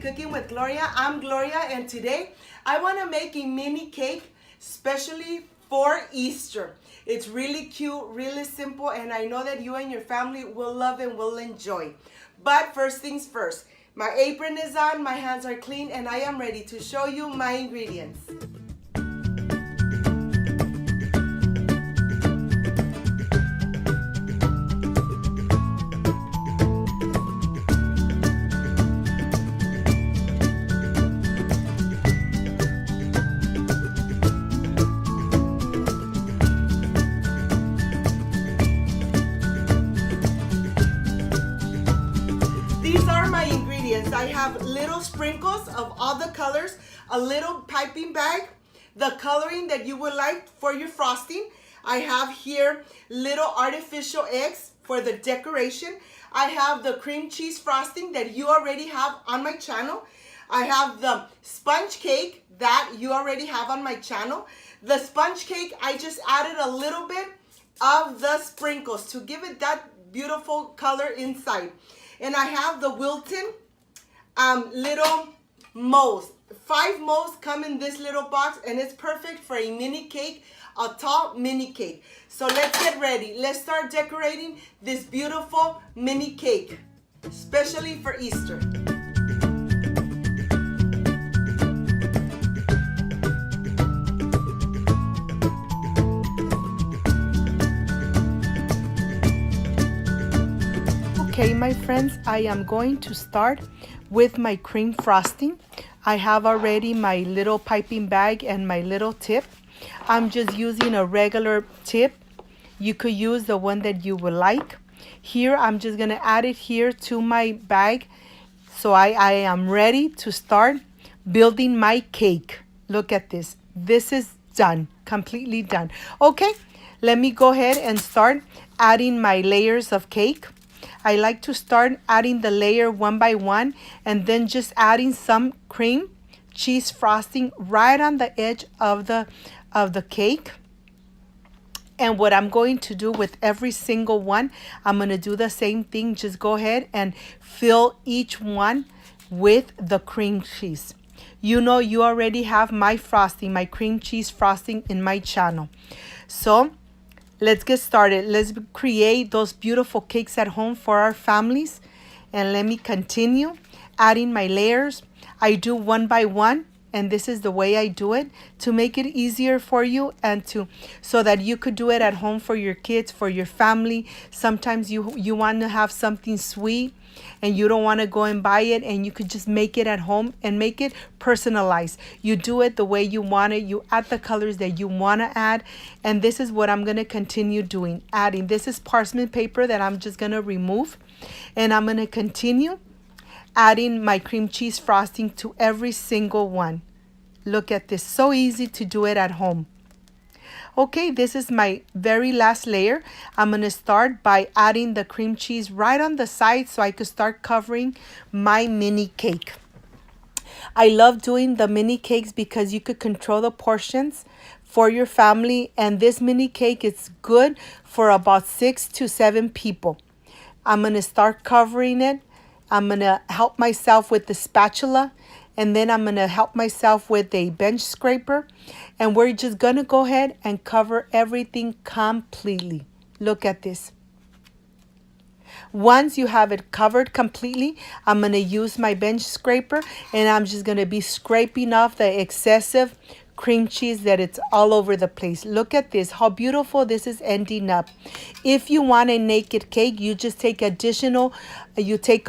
Cooking with Gloria. I'm Gloria, and today I want to make a mini cake specially for Easter. It's really cute, really simple, and I know that you and your family will love and will enjoy. But first things first, my apron is on, my hands are clean, and I am ready to show you my ingredients. These are my ingredients. I have little sprinkles of all the colors, a little piping bag, the coloring that you would like for your frosting. I have here little artificial eggs for the decoration. I have the cream cheese frosting that you already have on my channel. I have the sponge cake that you already have on my channel. The sponge cake, I just added a little bit of the sprinkles to give it that beautiful color inside. And I have the Wilton little molds. 5 molds come in this little box, and it's perfect for a mini cake, a tall mini cake. So let's get ready. Let's start decorating this beautiful mini cake, especially for Easter. Okay, my friends, I am going to start with my cream frosting. I have already my little piping bag and my little tip. I'm just using a regular tip. You could use the one that you would like. Here, I'm just gonna add it here to my bag. So I am ready to start building my cake. Look at this. This is done, completely done. Okay, let me go ahead and start adding my layers of cake. I like to start adding the layer one by one, and then just adding some cream cheese frosting right on the edge of the cake. And what I'm going to do with every single one, I'm going to do the same thing. Just go ahead and fill each one with the cream cheese. You know, you already have my frosting, my cream cheese frosting in my channel. So let's get started. Let's create those beautiful cakes at home for our families. And let me continue adding my layers. I do one by one, and this is the way I do it to make it easier for you and so that you could do it at home for your kids, for your family. Sometimes you want to have something sweet and you don't want to go and buy it, and you could just make it at home and make it personalized. You do it the way you want it. You add the colors that you want to add, and this is what I'm going to continue doing, adding. This is parchment paper that I'm just going to remove, and I'm going to continue adding my cream cheese frosting to every single one. Look at this, so easy to do it at home. Okay, this is my very last layer. I'm going to start by adding the cream cheese right on the side so I could start covering my mini cake. I love doing the mini cakes because you could control the portions for your family, and this mini cake is good for about 6 to 7 people. I'm going to start covering it. I'm going to help myself with the spatula, and then I'm going to help myself with a bench scraper. And we're just going to go ahead and cover everything completely. Look at this. Once you have it covered completely, I'm going to use my bench scraper, and I'm just going to be scraping off the excessive cream cheese that it's all over the place. Look at this, how beautiful this is ending up. If you want a naked cake, you just take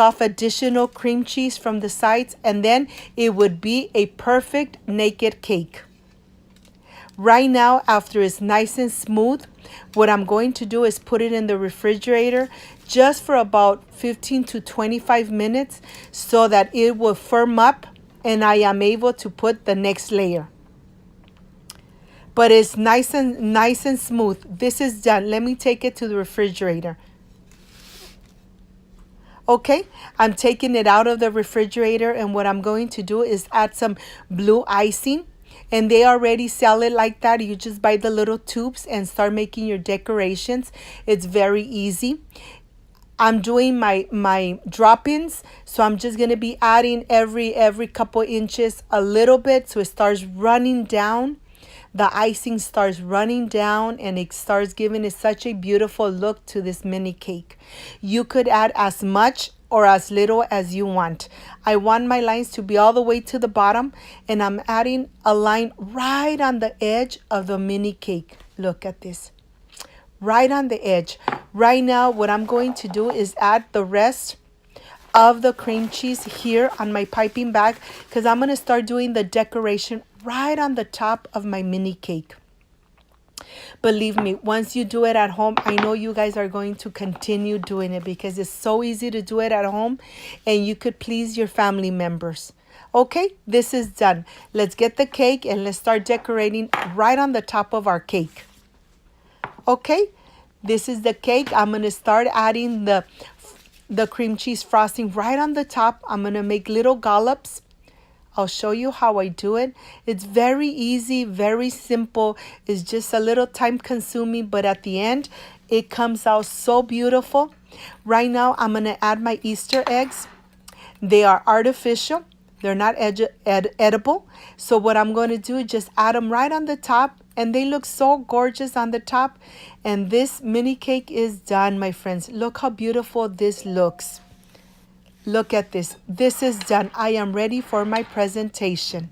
off additional cream cheese from the sides, and then it would be a perfect naked cake. Right now, after it's nice and smooth, what I'm going to do is put it in the refrigerator just for about 15 to 25 minutes so that it will firm up and I am able to put the next layer. But it's nice and smooth. This is done. Let me take it to the refrigerator. Okay, I'm taking it out of the refrigerator, and what I'm going to do is add some blue icing. And they already sell it like that. You just buy the little tubes and start making your decorations. It's very easy. I'm doing my drop-ins, so I'm just gonna be adding every couple inches a little bit, so it starts running down. The icing starts running down, and it starts giving it such a beautiful look to this mini cake. You could add as much or as little as you want. I want my lines to be all the way to the bottom, and I'm adding a line right on the edge of the mini cake. Look at this. Right on the edge. Right now, what I'm going to do is add the rest of the cream cheese here on my piping bag, because I'm going to start doing the decoration right on the top of my mini cake. Believe me, once you do it at home, I know you guys are going to continue doing it, because it's so easy to do it at home, and you could please your family members. Okay, this is done. Let's get the cake and let's start decorating right on the top of our cake. Okay, this is the cake. I'm going to start adding the cream cheese frosting right on the top. I'm going to make little dollops. I'll show you how I do it. It's very easy, very simple. It's just a little time consuming, but at the end, it comes out so beautiful. Right now, I'm going to add my Easter eggs. They are artificial. They're not edible. So what I'm going to do is just add them right on the top, and they look so gorgeous on the top. And this mini cake is done, my friends. Look how beautiful this looks. Look at this. This is done. I am ready for my presentation.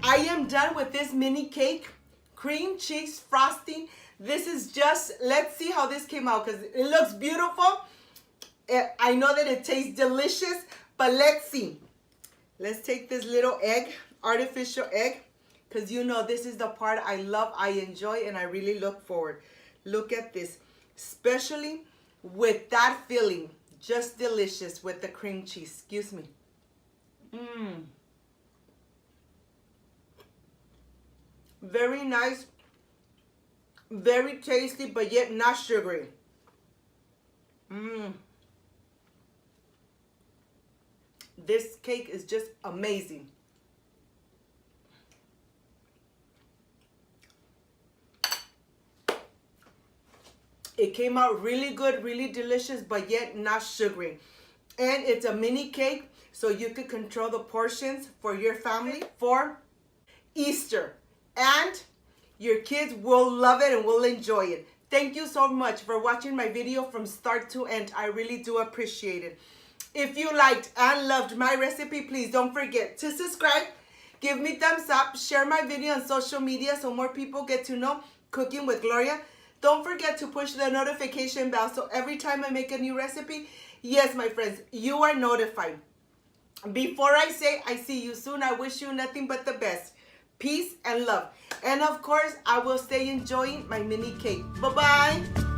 I am done with this mini cake, cream cheese frosting. This is just, let's see how this came out, because it looks beautiful. I know that it tastes delicious, but let's see. Let's take this little egg, artificial egg, because you know this is the part I love, I enjoy, and I really look forward. Look at this, especially with that filling. Just delicious with the cream cheese. Excuse me. Very nice, very tasty, but yet not sugary. This cake is just amazing. It came out really good, really delicious, but yet not sugary. And it's a mini cake, so you could control the portions for your family for Easter. And your kids will love it and will enjoy it. Thank you so much for watching my video from start to end. I really do appreciate it. If you liked and loved my recipe, please don't forget to subscribe, give me thumbs up, share my video on social media so more people get to know Cooking with Gloria. Don't forget to push the notification bell so every time I make a new recipe, yes, my friends, you are notified. Before I say I see you soon, I wish you nothing but the best. Peace and love. And of course, I will stay enjoying my mini cake. Bye-bye.